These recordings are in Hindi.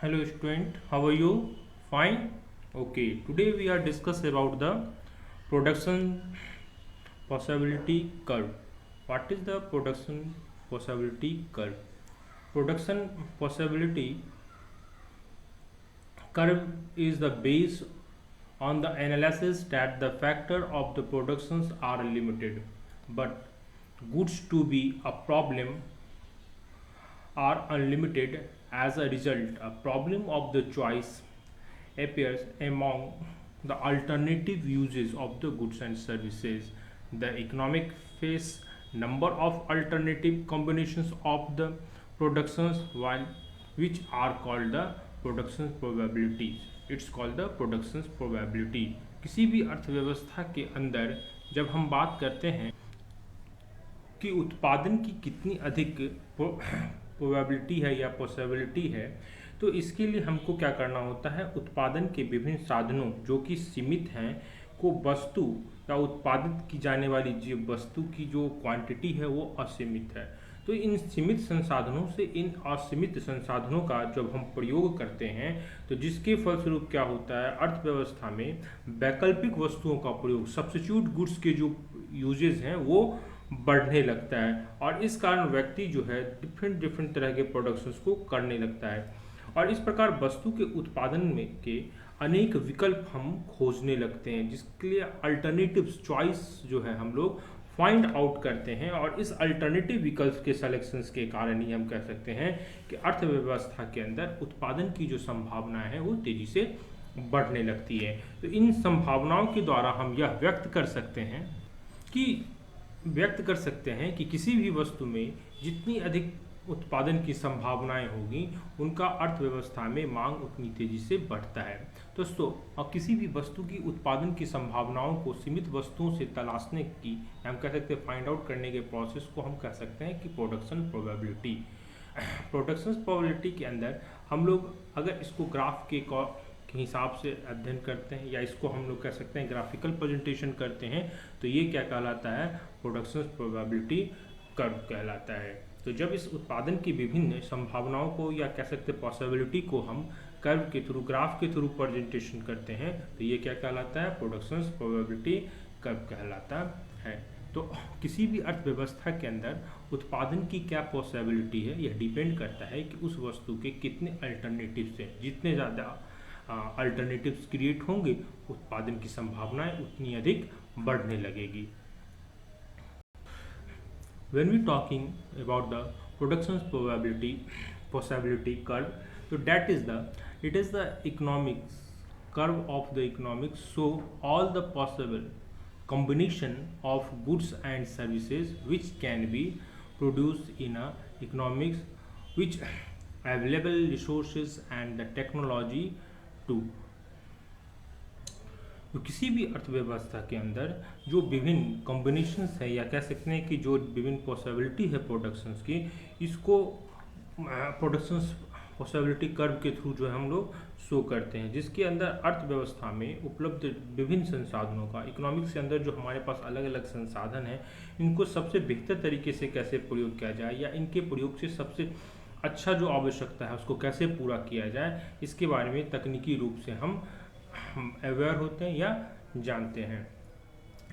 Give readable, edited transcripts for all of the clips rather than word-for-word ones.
Hello student, how are you? Fine? Okay, today we are discuss about the production possibility curve. What is the production possibility curve? Production possibility curve is the base on the analysis that the factor of the productions are limited, but goods to be a problem are unlimited. As a result, a problem of the choice appears among the alternative uses of the goods and services. The economic face number of alternative combinations of the productions while which are called the production probabilities. It's called the production probability. किसी भी अर्थव्यवस्था के अंदर जब हम बात करते हैं कि उत्पादन की कितनी अधिक प्रोबेबिलिटी है या पॉसिबिलिटी है, तो इसके लिए हमको क्या करना होता है, उत्पादन के विभिन्न साधनों जो कि सीमित हैं को वस्तु या उत्पादित की जाने वाली जो वस्तु की जो क्वांटिटी है वो असीमित है। तो इन सीमित संसाधनों से इन असीमित संसाधनों का जब हम प्रयोग करते हैं तो जिसके फलस्वरूप क्या होता है, अर्थव्यवस्था में वैकल्पिक वस्तुओं का प्रयोग, सब्स्टिट्यूट गुड्स के जो यूजेस हैं वो बढ़ने लगता है और इस कारण व्यक्ति जो है डिफरेंट डिफरेंट तरह के प्रोडक्शंस को करने लगता है और इस प्रकार वस्तु के उत्पादन में के अनेक विकल्प हम खोजने लगते हैं, जिसके लिए अल्टरनेटिव चॉइस जो है हम लोग फाइंड आउट करते हैं और इस अल्टरनेटिव विकल्प के सिलेक्शंस के कारण ही हम कह सकते हैं कि अर्थव्यवस्था के अंदर उत्पादन की जो संभावनाएं हैं वो तेजी से बढ़ने लगती है। तो इन संभावनाओं के द्वारा हम यह व्यक्त कर सकते हैं कि किसी भी वस्तु में जितनी अधिक उत्पादन की संभावनाएं होगी उनका अर्थव्यवस्था में मांग उतनी तेजी से बढ़ता है। दोस्तों, और किसी भी वस्तु की उत्पादन की संभावनाओं को सीमित वस्तुओं से तलाशने की, हम कह सकते हैं फाइंड आउट करने के प्रोसेस को हम कह सकते हैं कि प्रोडक्शन प्रोबेबिलिटी। प्रोडक्शन प्रोबेबिलिटी के अंदर हम लोग अगर इसको ग्राफ के हिसाब से अध्ययन करते हैं या इसको हम लोग कह सकते हैं ग्राफिकल प्रेजेंटेशन करते हैं तो ये क्या कहलाता है, प्रोडक्शन प्रोबेबिलिटी कर्व कहलाता है। तो जब इस उत्पादन की विभिन्न संभावनाओं को या कह सकते हैं पॉसिबिलिटी को हम कर्व के थ्रू, ग्राफ के थ्रू प्रेजेंटेशन करते हैं तो ये क्या कहलाता है, प्रोडक्शन प्रोबेबिलिटी कर्व कहलाता है। तो किसी भी अर्थव्यवस्था के अंदर उत्पादन की क्या पॉसिबिलिटी है यह डिपेंड करता है कि उस वस्तु के कितने अल्टरनेटिव्स हैं। जितने ज़्यादा अल्टरनेटिव्स क्रिएट होंगे उत्पादन की संभावनाएं उतनी अधिक बढ़ने लगेगी। When we talking about the production possibility curve, so it is the economics curve of the economics. So all the possible combination of goods and services which can be produced in a economics, which available resources and the technology to। तो किसी भी अर्थव्यवस्था के अंदर जो विभिन्न कॉम्बिनेशंस है या कह सकते हैं कि जो विभिन्न पॉसिबिलिटी है प्रोडक्शंस की, इसको प्रोडक्शंस पॉसिबिलिटी कर्व के थ्रू जो है हम लोग शो करते हैं, जिसके अंदर अर्थव्यवस्था में उपलब्ध विभिन्न संसाधनों का, इकोनॉमिक्स के अंदर जो हमारे पास अलग अलग संसाधन हैं इनको सबसे बेहतर तरीके से कैसे प्रयोग किया जाए या इनके प्रयोग से सबसे अच्छा जो आवश्यकता है उसको कैसे पूरा किया जाए, इसके बारे में तकनीकी रूप से हम अवेयर होते हैं या जानते हैं।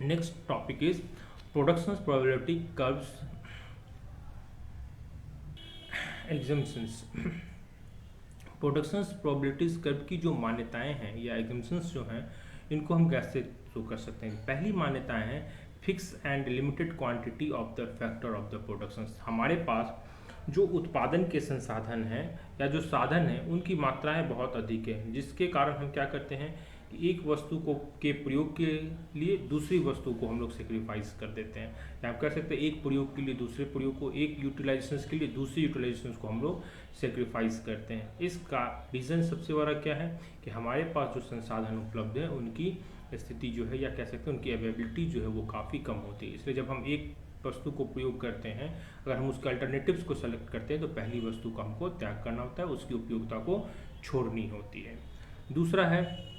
Next topic is production probability curves exemptions. Production probabilities curve की जो मान्यताएं हैं या एग्जम्पशंस जो हैं इनको हम कैसे शो कर सकते हैं। पहली मान्यता है fix and limited quantity of the factor of the production. हमारे पास जो उत्पादन के संसाधन हैं या जो साधन हैं उनकी मात्राएं बहुत अधिक है, जिसके कारण हम क्या करते हैं कि एक वस्तु को के प्रयोग के लिए दूसरी वस्तु को हम लोग सेक्रीफाइस कर देते हैं, या हम कह सकते हैं एक प्रयोग के लिए दूसरे प्रयोग को, एक यूटिलाइजेशन के लिए दूसरी यूटिलाइजेशन को हम लोग सेक्रीफाइस करते हैं। इसका रीज़न सबसे बड़ा क्या है कि हमारे पास जो संसाधन उपलब्ध है उनकी स्थिति जो है या कह सकते हैं उनकी अवेलेबिलिटी जो है वो काफ़ी कम होती है। इसलिए जब हम एक वस्तु को प्रयोग करते हैं, अगर हम उसके अल्टरनेटिव्स को सेलेक्ट करते हैं तो पहली वस्तु को हमको त्याग करना होता है, उसकी उपयोगिता को छोड़नी होती है। दूसरा है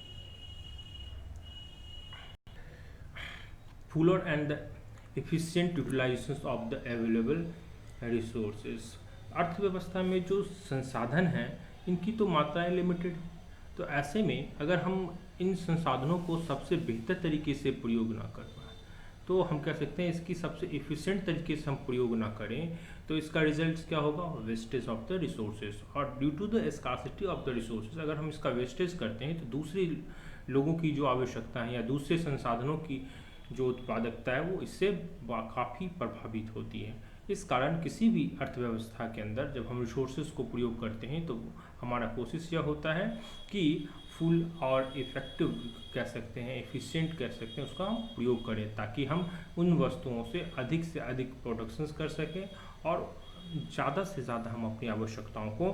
fuller and the efficient utilizations of the available resources। अर्थव्यवस्था में जो संसाधन हैं इनकी तो मात्राएं लिमिटेड है। तो ऐसे में अगर हम इन संसाधनों को सबसे बेहतर तरीके से प्रयोग ना कर पाए, तो हम कह सकते हैं इसकी सबसे इफ़िशिएंट तरीके से हम प्रयोग ना करें, तो इसका रिजल्ट क्या होगा? Wastage of the resources. और due to the scarcity of the resources, अगर हम इसका वेस्टेज करते हैं तो दूसरे लोगों की जो आवश्यकता है या दूसरे संसाधनों की जो उत्पादकता है वो इससे काफ़ी प्रभावित होती है। इस कारण किसी भी अर्थव्यवस्था के अंदर जब हम रिसोर्सेज को प्रयोग करते हैं तो हमारा कोशिश यह होता है कि फुल और इफ़ेक्टिव कह सकते हैं, एफिशिएंट कह सकते हैं, उसका हम प्रयोग करें ताकि हम उन वस्तुओं से अधिक प्रोडक्शंस कर सकें और ज़्यादा से ज़्यादा हम अपनी आवश्यकताओं को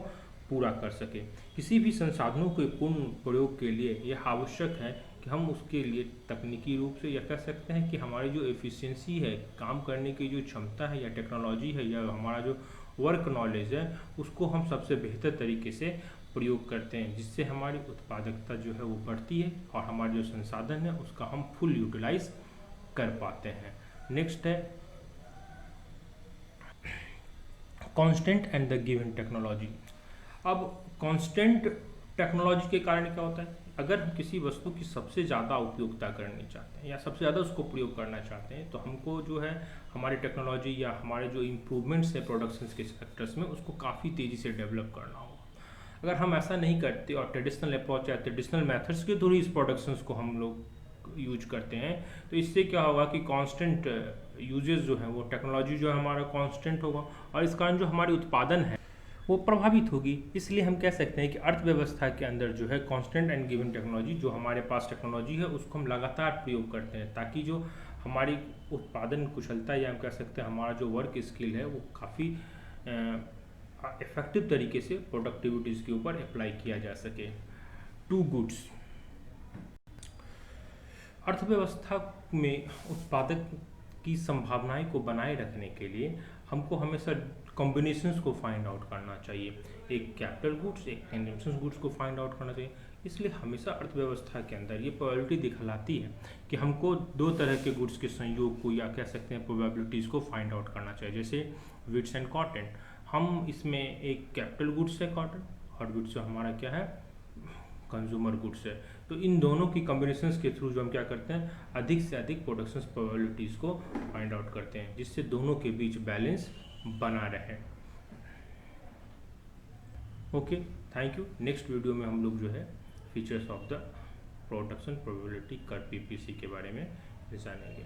पूरा कर सकें। किसी भी संसाधनों के पूर्ण प्रयोग के लिए यह आवश्यक है कि हम उसके लिए तकनीकी रूप से यह कह सकते हैं कि हमारी जो एफिशिएंसी है, काम करने की जो क्षमता है या टेक्नोलॉजी है या हमारा जो वर्क नॉलेज है, उसको हम सबसे बेहतर तरीके से प्रयोग करते हैं, जिससे हमारी उत्पादकता जो है वो बढ़ती है और हमारे जो संसाधन है उसका हम फुल यूटिलाइज कर पाते हैं। नेक्स्ट है constant and the given technology. अब कांस्टेंट टेक्नोलॉजी के कारण क्या होता है? अगर हम किसी वस्तु की सबसे ज़्यादा उपयोगिता करनी चाहते हैं या सबसे ज़्यादा उसको प्रयोग करना चाहते हैं, तो हमको जो है हमारी टेक्नोलॉजी या हमारे जो इम्प्रूवमेंट्स है प्रोडक्शन के सेक्टर्स में, उसको काफ़ी तेज़ी से डेवलप करना होगा। अगर हम ऐसा नहीं करते और ट्रेडिशनल अप्रोच या ट्रेडिशनल मेथड्स के थ्रू इस प्रोडक्शंस को हम लोग यूज करते हैं, तो इससे क्या होगा कि कांस्टेंट यूजेस जो है वो टेक्नोलॉजी जो है हमारा कांस्टेंट होगा और इस कारण जो हमारी उत्पादन है वो प्रभावित होगी। इसलिए हम कह सकते हैं कि अर्थव्यवस्था के अंदर जो है कांस्टेंट एंड गिवन टेक्नोलॉजी, जो हमारे पास टेक्नोलॉजी है उसको हम लगातार प्रयोग करते हैं ताकि जो हमारी उत्पादन कुशलता या हम कह सकते हैं हमारा जो वर्क स्किल है वो काफ़ी इफेक्टिव तरीके से प्रोडक्टिविटीज़ के ऊपर अप्लाई किया जा सके। To goods. अर्थव्यवस्था में उत्पादक की संभावनाएं को बनाए रखने के लिए हमको हमेशा कॉम्बिनेशंस को फाइंड आउट करना चाहिए। एक कैपिटल गुड्स, एक कंजम्पशन गुड्स को फाइंड आउट करना चाहिए। इसलिए हमेशा अर्थव्यवस्था के अंदर ये प्रोबेबिलिटी दिखलाती है कि हमको दो तरह के गुड्स के संयोग को या कह सकते हैं प्रोबेबिलिटीज़ को फाइंड आउट करना चाहिए। जैसे विट्स एंड कॉटन, हम इसमें एक कैपिटल गुड्स है कॉटन और विट्स हमारा क्या है? कंज्यूमर गुड्स है। तो इन दोनों की कॉम्बिनेशंस के थ्रू जो हम क्या करते हैं, अधिक से अधिक प्रोडक्शन प्रोबेबिलिटीज़ को फाइंड आउट करते हैं, जिससे दोनों के बीच बैलेंस बना रहे। Okay, thank you. Next video में हम लोग जो है features of the production probability curve PPC के बारे में जानेंगे।